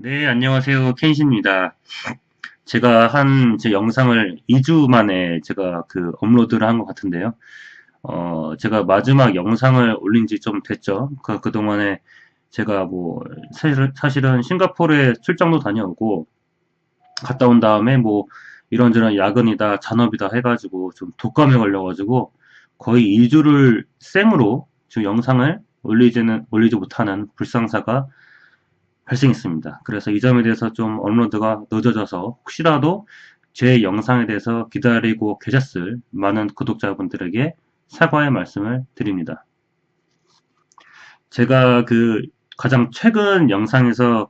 네, 안녕하세요. 켄시입니다. 제가 제 영상을 2주 만에 제가 업로드를 한 것 같은데요. 제가 마지막 영상을 올린 지 좀 됐죠. 그동안에 제가 사실은 싱가포르에 출장도 다녀오고, 갔다 온 다음에 이런저런 야근이다, 잔업이다 해가지고 좀 독감에 걸려가지고, 거의 2주를 생으로 지금 영상을 올리지 못하는 불상사가 발생했습니다. 그래서 이 점에 대해서 좀 업로드가 늦어져서 혹시라도 제 영상에 대해서 기다리고 계셨을 많은 구독자분들에게 사과의 말씀을 드립니다. 제가 가장 최근 영상에서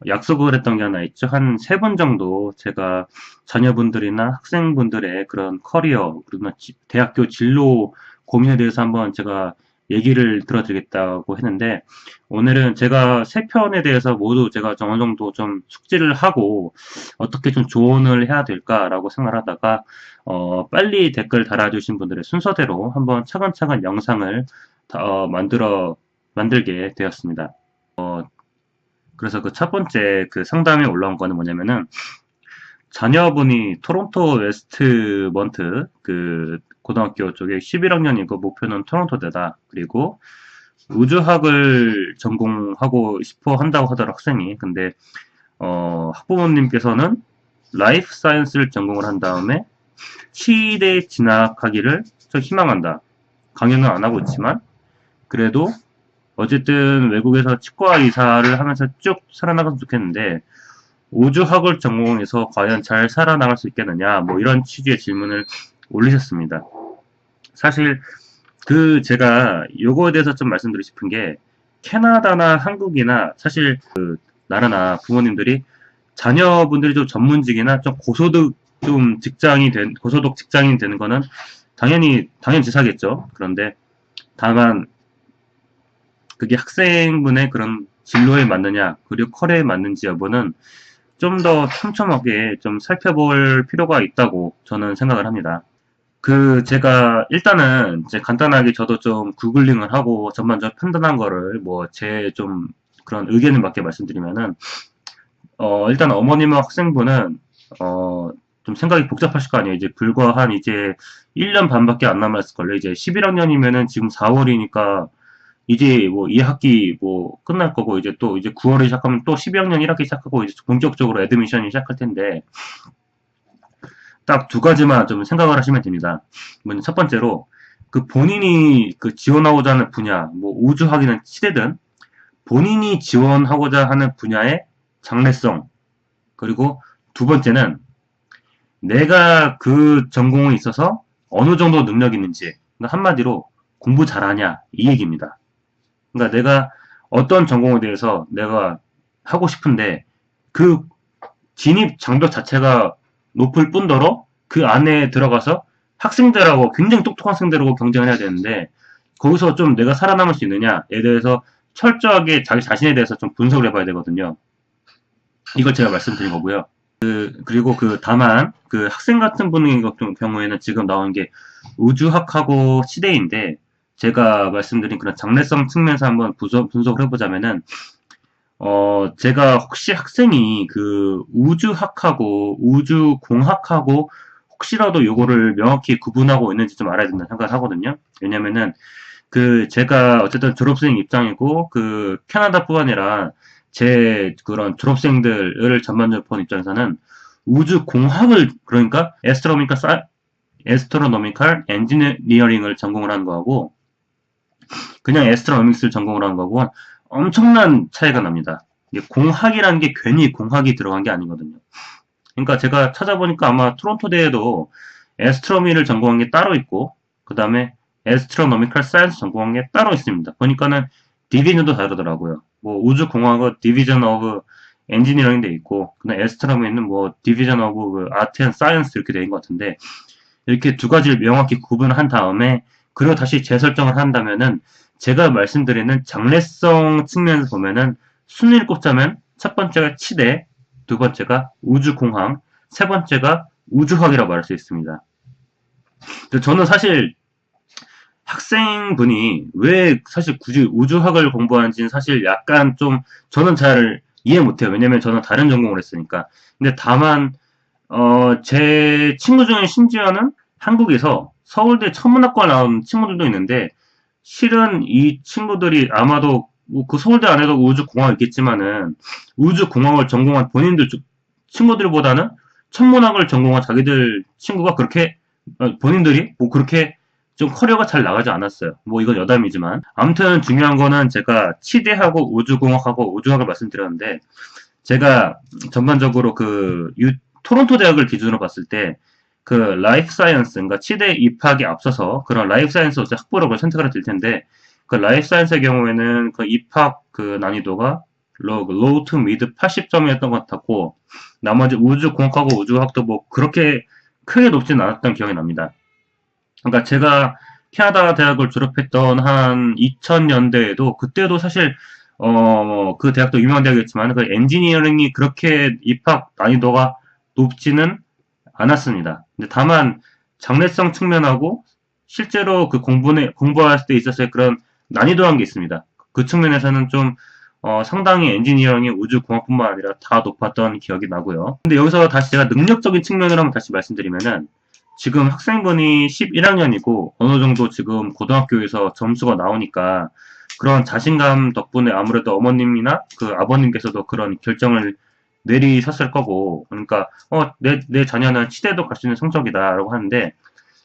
약속을 했던 게 하나 있죠. 한 3분 정도 제가 자녀분들이나 학생분들의 그런 커리어, 그리고 대학교 진로 고민에 대해서 한번 제가 얘기를 들어드리겠다고 했는데, 오늘은 제가 3편에 대해서 모두 제가 어느 정도 좀 숙지를 하고, 어떻게 좀 조언을 해야 될까라고 생각을 하다가, 빨리 댓글 달아주신 분들의 순서대로 한번 차근차근 영상을 만들게 되었습니다. 그래서 그 첫 번째 상담에 올라온 거는 뭐냐면은, 자녀분이 토론토 웨스트먼트 고등학교 쪽에 11학년이고 목표는 토론토대다. 그리고 우주학을 전공하고 싶어 한다고 하더라, 학생이. 근데 학부모님께서는 라이프 사이언스를 전공을 한 다음에 치대에 진학하기를 좀 희망한다. 강연은 안 하고 있지만 그래도 어쨌든 외국에서 치과 의사를 하면서 쭉 살아나갔으면 좋겠는데, 우주학을 전공해서 과연 잘 살아나갈 수 있겠느냐, 이런 취지의 질문을 올리셨습니다. 사실 제가 요거에 대해서 좀 말씀드리고 싶은 게, 캐나다나 한국이나 사실 나라나 부모님들이 자녀분들이 좀 전문직이나 좀 고소득 직장인 되는 거는 당연지사겠죠. 그런데 다만 그게 학생분의 그런 진로에 맞느냐, 그리고 커리어에 맞는지 여부는 좀 더 촘촘하게 좀 살펴볼 필요가 있다고 저는 생각을 합니다. 제가 일단은 이제 간단하게 저도 좀 구글링을 하고 전반적으로 판단한 거를 제 좀 그런 의견을 맞게 말씀드리면은, 일단 어머님과 학생분은, 좀 생각이 복잡하실 거 아니에요. 이제 불과 한 이제 1년 반밖에 안 남았을걸요. 이제 11학년이면은 지금 4월이니까 이제 2학기 끝날 거고, 이제 또 이제 9월에 시작하면 또 12학년 1학기 시작하고 이제 본격적으로 애드미션이 시작할 텐데, 딱 두 가지만 좀 생각을 하시면 됩니다. 먼저 첫 번째로, 본인이 지원하고자 하는 분야, 우주학이든 치대든, 본인이 지원하고자 하는 분야의 장래성, 그리고 두 번째는 내가 그 전공에 있어서 어느 정도 능력이 있는지, 그러니까 한마디로 공부 잘하냐, 이 얘기입니다. 그러니까 내가 어떤 전공에 대해서 내가 하고 싶은데, 그 진입 장벽 자체가 높을 뿐더러 그 안에 들어가서 학생들하고 굉장히 똑똑한 학생들하고 경쟁을 해야 되는데, 거기서 좀 내가 살아남을 수 있느냐에 대해서 철저하게 자기 자신에 대해서 좀 분석을 해봐야 되거든요. 이걸 제가 말씀드린 거고요. 그리고 다만 학생 같은 분의 경우에는 지금 나온 게 우주학하고 치대인데, 제가 말씀드린 그런 장래성 측면에서 한번 분석을 해보자면은, 제가 혹시 학생이 우주학하고 우주공학하고 혹시라도 요거를 명확히 구분하고 있는지 좀 알아야 된다는 생각을 하거든요. 왜냐면은, 제가 어쨌든 졸업생 입장이고, 캐나다뿐 아니라 제 그런 졸업생들을 전반적으로 본 입장에서는 우주공학을, 그러니까 에스트로노미칼 엔지니어링을 전공을 하는 거하고, 그냥 에스트로노믹스를 전공을 하는 거하고 엄청난 차이가 납니다. 이게 공학이라는 게 괜히 공학이 들어간 게 아니거든요. 그러니까 제가 찾아보니까 아마 토론토대에도 에스트로미를 전공한 게 따로 있고, 그 다음에 에스트로노미컬 사이언스 전공한 게 따로 있습니다. 보니까는 디비전도 다르더라고요. 우주공학은 디비전 오브 엔지니어링 돼 있고, 그다음 에스트로미는 디비전 오브 아트 앤 사이언스 이렇게 돼 있는 것 같은데, 이렇게 두 가지를 명확히 구분한 다음에 그리고 다시 재설정을 한다면은, 제가 말씀드리는 장래성 측면에서 보면은 순위를 꼽자면 첫 번째가 치대, 두 번째가 우주공학, 세 번째가 우주학이라고 말할 수 있습니다. 저는 사실 학생분이 왜 사실 굳이 우주학을 공부하는지는 사실 약간 좀 저는 잘 이해 못해요. 왜냐면 저는 다른 전공을 했으니까. 근데 다만 제 친구 중에 심지어는 한국에서 서울대 천문학과 나온 친구들도 있는데 실은 이 친구들이 아마도 뭐그 서울대 안에도 우주공학이 있겠지만은 우주공학을 전공한 본인들 친구들보다는 천문학을 전공한 자기들 친구가 그렇게 본인들이 뭐 그렇게 좀 커리어가 잘 나가지 않았어요. 뭐 이건 여담이지만 아무튼 중요한 거는 제가 치대하고 우주공학하고 우주학을 말씀드렸는데 제가 전반적으로 토론토 대학을 기준으로 봤을 때 그 라이프 사이언스, 그러니까 치대 입학에 앞서서 그런 라이프 사이언스 학부를 선택을 될 텐데 그 라이프 사이언스의 경우에는 그 입학 그 난이도가 로우 투 미드 80점이었던 것 같았고 나머지 우주공학하고 우주학도 뭐 그렇게 크게 높진 않았던 기억이 납니다. 그러니까 제가 캐나다 대학을 졸업했던 한 2000년대에도 그때도 사실 그 대학도 유명한 대학이었지만 그 엔지니어링이 그렇게 입학 난이도가 높지는 않았습니다. 근데 다만 장래성 측면하고 실제로 그 공부할 때 있어서의 그런 난이도란 게 있습니다. 그 측면에서는 좀 상당히 엔지니어링이 우주공학뿐만 아니라 다 높았던 기억이 나고요. 근데 여기서 다시 제가 능력적인 측면으로 한번 다시 말씀드리면은 지금 학생분이 11학년이고 어느 정도 지금 고등학교에서 점수가 나오니까 그런 자신감 덕분에 아무래도 어머님이나 그 아버님께서도 그런 결정을 내리셨을 거고 그러니까 내 자녀는 치대도 갈 수 있는 성적이다라고 하는데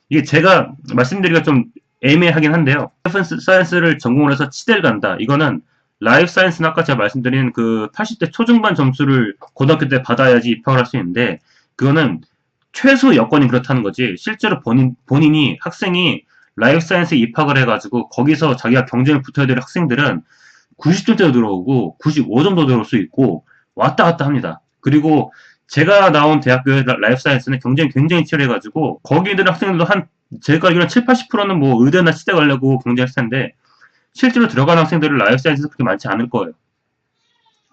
이게 제가 말씀드리기가 좀 애매하긴 한데요. 라이프 사이언스를 전공을 해서 치대를 간다. 이거는 라이프 사이언스는 아까 제가 말씀드린 그 80대 초중반 점수를 고등학교 때 받아야지 입학을 할 수 있는데 그거는 최소 여건이 그렇다는 거지. 실제로 본인이 학생이 라이프 사이언스에 입학을 해가지고 거기서 자기가 경쟁을 붙어야 될 학생들은 90점대로 들어오고 95점도 들어올 수 있고 왔다 갔다 합니다. 그리고 제가 나온 대학교의 라이프 사이언스는 경쟁이 굉장히 치열해가지고 거기 있는 학생들도 제가 알기로는 7, 80%는 뭐 의대나 치대 가려고 경쟁했을 텐데 실제로 들어간 학생들은 라이프 사이언스는 그렇게 많지 않을 거예요.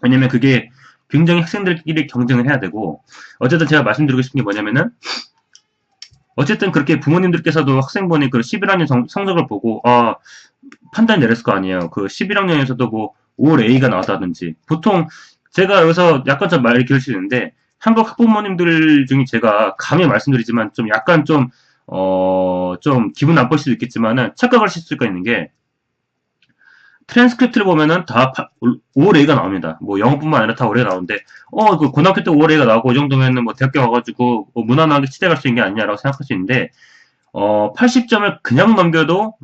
왜냐면 그게 굉장히 학생들끼리 경쟁을 해야 되고 어쨌든 제가 말씀드리고 싶은 게 뭐냐면은 어쨌든 그렇게 부모님들께서도 학생분이 그 11학년 성적을 보고 판단 내렸을 거 아니에요. 그 11학년에서도 뭐 올 A가 나왔다든지 보통 제가 여기서 약간 좀 말이 길을 수 있는데 한국 학부모님들 중에 제가 감히 말씀드리지만 좀 약간 좀 기분 나쁠 수도 있겠지만은 착각하실 수가 있는 게 트랜스크립트를 보면은 다 5월A가 나옵니다. 뭐 영어뿐만 아니라 다 올해 나오는데 그 고등학교 때 5월A가 나오고 이 정도면은 뭐 대학교 와가지고 무난하게 치대갈 수 있는 게 아니냐라고 생각할 수 있는데 80점을 그냥 넘겨도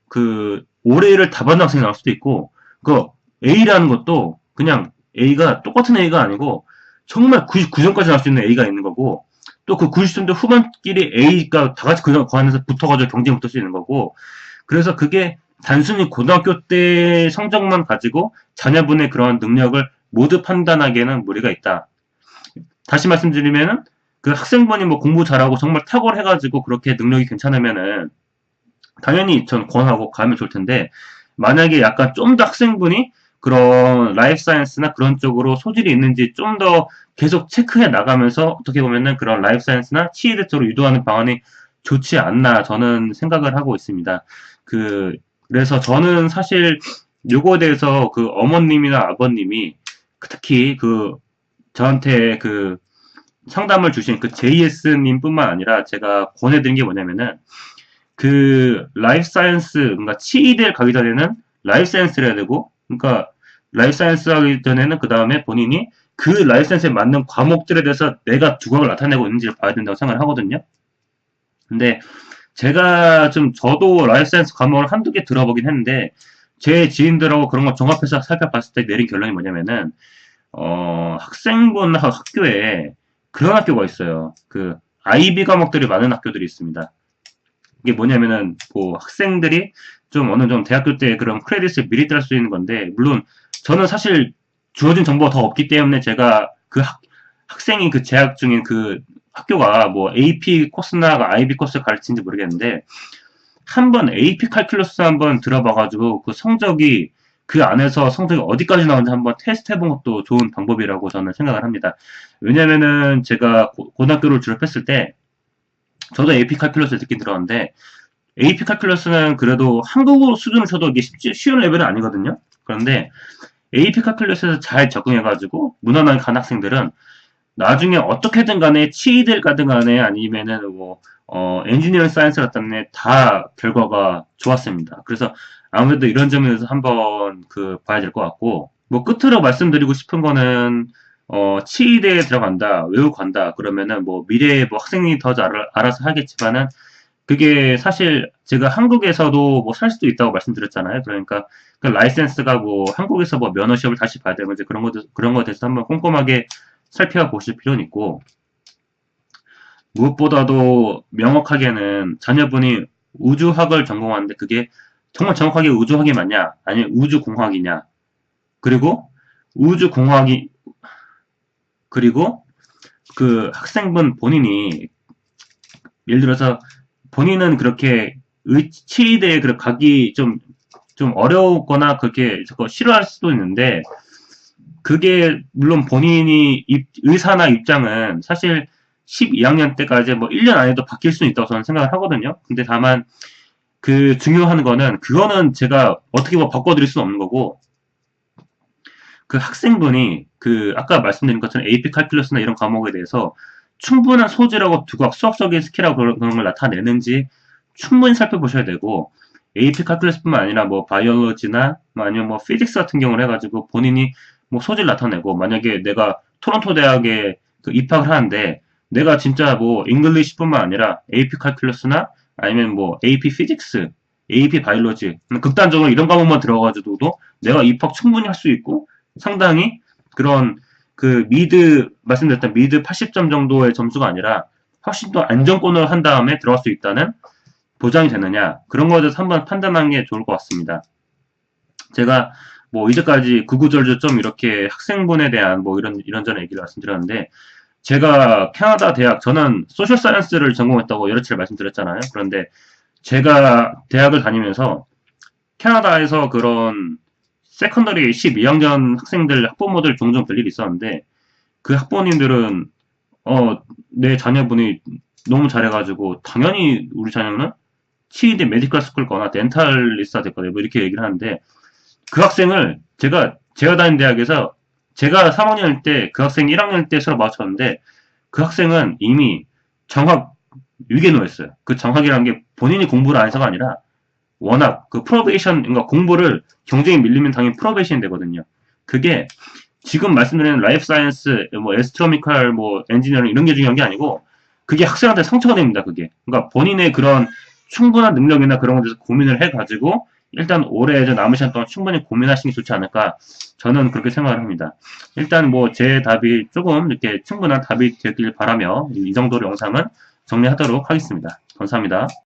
그 5월A를 다 받는 학생이 나올 수도 있고 그 A라는 것도 그냥 A가 똑같은 A가 아니고 정말 99점까지 나올 수 있는 A가 있는 거고 또 그 90점대 후반끼리 A가 다 같이 그 안에서 붙어가지고 경쟁 붙을 수 있는 거고 그래서 그게 단순히 고등학교 때 성적만 가지고 자녀분의 그런 능력을 모두 판단하기에는 무리가 있다. 다시 말씀드리면은 그 학생분이 뭐 공부 잘하고 정말 탁월해가지고 그렇게 능력이 괜찮으면은 당연히 전 권하고 가면 좋을 텐데 만약에 약간 좀 더 학생분이 그런 라이프 사이언스나 그런 쪽으로 소질이 있는지 좀 더 계속 체크해 나가면서 어떻게 보면은 그런 라이프 사이언스나 치의대 쪽으로 유도하는 방안이 좋지 않나 저는 생각을 하고 있습니다. 그래서 저는 사실 요거에 대해서 그 어머님이나 아버님이 특히 저한테 상담을 주신 그 JS님 뿐만 아니라 제가 권해드린 게 뭐냐면은 라이프 사이언스, 그러니까 치의대를 가기 전에는 라이프 사이언스를 해야 되고, 그러니까 라이프 사이언스 하기 전에는 그 다음에 본인이 그 라이프 사이언스에 맞는 과목들에 대해서 내가 두각을 나타내고 있는지를 봐야 된다고 생각을 하거든요. 근데 저도 라이프 사이언스 과목을 한두 개 들어보긴 했는데, 제 지인들하고 그런 거 종합해서 살펴봤을 때 내린 결론이 뭐냐면은, 학생분 학교에 그런 학교가 있어요. IB 과목들이 많은 학교들이 있습니다. 이게 뭐냐면은, 학생들이 좀 어느 정도 대학교 때 그런 크레딧을 미리 딸 수 있는 건데, 물론 저는 사실 주어진 정보가 더 없기 때문에 제가 학생이 재학 중인 학교가 뭐 AP 코스나 IB 코스를 가르치는지 모르겠는데, 한번 AP 칼큘러스 한번 들어봐가지고 성적이 그 안에서 성적이 어디까지 나오는지 한번 테스트 해본 것도 좋은 방법이라고 저는 생각을 합니다. 왜냐면은 제가 고등학교를 졸업했을 때 저도 AP 칼큘러스를 듣긴 들었는데 AP 칼큘러스는 그래도 한국어 수준을 쳐도 이게 쉬운 레벨은 아니거든요. 그런데 AP 칼큘러스에서 잘 적응해가지고 무난하게 간 학생들은 나중에 어떻게든 간에 치이들 가든 간에 아니면은 뭐 엔지니어링 사이언스 같은 데다 결과가 좋았습니다. 그래서 아무래도 이런 점에서 한번 그 봐야 될 것 같고 뭐 끝으로 말씀드리고 싶은 거는 치이대에 들어간다, 외국 간다 그러면은 뭐 미래에 뭐 학생이 더 잘 알아서 하겠지만은 그게 사실 제가 한국에서도 뭐 살 수도 있다고 말씀드렸잖아요. 그러니까 그 라이센스가 뭐 한국에서 뭐 면허 시험을 다시 봐야 되고 이제 그런 거에 대해서 한번 꼼꼼하게 살펴보실 필요는 있고 무엇보다도 명확하게는 자녀분이 우주학을 전공하는데 그게 정말 정확하게 우주학이 맞냐 아니면 우주공학이냐 그리고 우주공학이 그리고 그 학생분 본인이 예를 들어서 본인은 그렇게 치의대에 가기 좀 어려웠거나 그렇게 저거 싫어할 수도 있는데 그게 물론 본인이 의사나 입장은 사실 12학년 때까지 뭐 1년 안에도 바뀔 수 있다고 저는 생각을 하거든요. 근데 다만 그 중요한 거는 그거는 제가 어떻게 뭐 바꿔드릴 수는 없는 거고 그 학생분이 그 아까 말씀드린 것처럼 AP 칼큘러스나 이런 과목에 대해서 충분한 소질하고 두각, 수학적인 스킬하고 그런 걸 나타내는지 충분히 살펴보셔야 되고 AP 칼큘러스뿐만 아니라 뭐 바이올로지나 뭐 아니면 뭐 피직스 같은 경우를 해가지고 본인이 뭐 소질 나타내고 만약에 내가 토론토 대학에 그 입학을 하는데 내가 진짜 뭐 잉글리시뿐만 아니라 AP 칼큘러스나 아니면 뭐 AP 피직스, AP 바이올로지 극단적으로 이런 과목만 들어가지고도 내가 입학 충분히 할 수 있고 상당히 그런 그 말씀드렸던 미드 80점 정도의 점수가 아니라 훨씬 더 안정권을 한 다음에 들어갈 수 있다는 보장이 되느냐 그런 거에 대해서 한번 판단하는 게 좋을 것 같습니다. 제가 뭐 이제까지 구구절절 좀 이렇게 학생분에 대한 뭐 이런저런 얘기를 말씀드렸는데 제가 캐나다 대학 저는 소셜 사이언스를 전공했다고 여러 차례 말씀드렸잖아요. 그런데 제가 대학을 다니면서 캐나다에서 그런 세컨더리 12학년 학생들 학부모들 종종 뵐 일이 있었는데 그 학부모님들은 내 자녀분이 너무 잘해가지고 당연히 우리 자녀는 치의대 메디컬 스쿨 거나 덴탈리스트가 될 거다 뭐 이렇게 얘기를 하는데 그 학생을 제가 다닌 대학에서 제가 3학년일 때 그 학생이 1학년일 때 수업 마쳤는데 그 학생은 이미 정학 위기에 놓였어요. 그 정학이라는 게 본인이 공부를 안 해서가 아니라 워낙 그 프로베이션, 그러니까 공부를 경쟁에 밀리면 당연히 프로베이션이 되거든요. 그게 지금 말씀드리는 라이프 사이언스, 뭐 에스트로미칼, 뭐 엔지니어링 이런 게 중요한 게 아니고 그게 학생한테 상처가 됩니다. 그게. 그러니까 본인의 그런 충분한 능력이나 그런 것에 대해서 고민을 해가지고 일단 올해 남은 시간 동안 충분히 고민하시는 게 좋지 않을까 저는 그렇게 생각을 합니다. 일단 뭐 제 답이 조금 이렇게 충분한 답이 되길 바라며 이 정도로 영상은 정리하도록 하겠습니다. 감사합니다.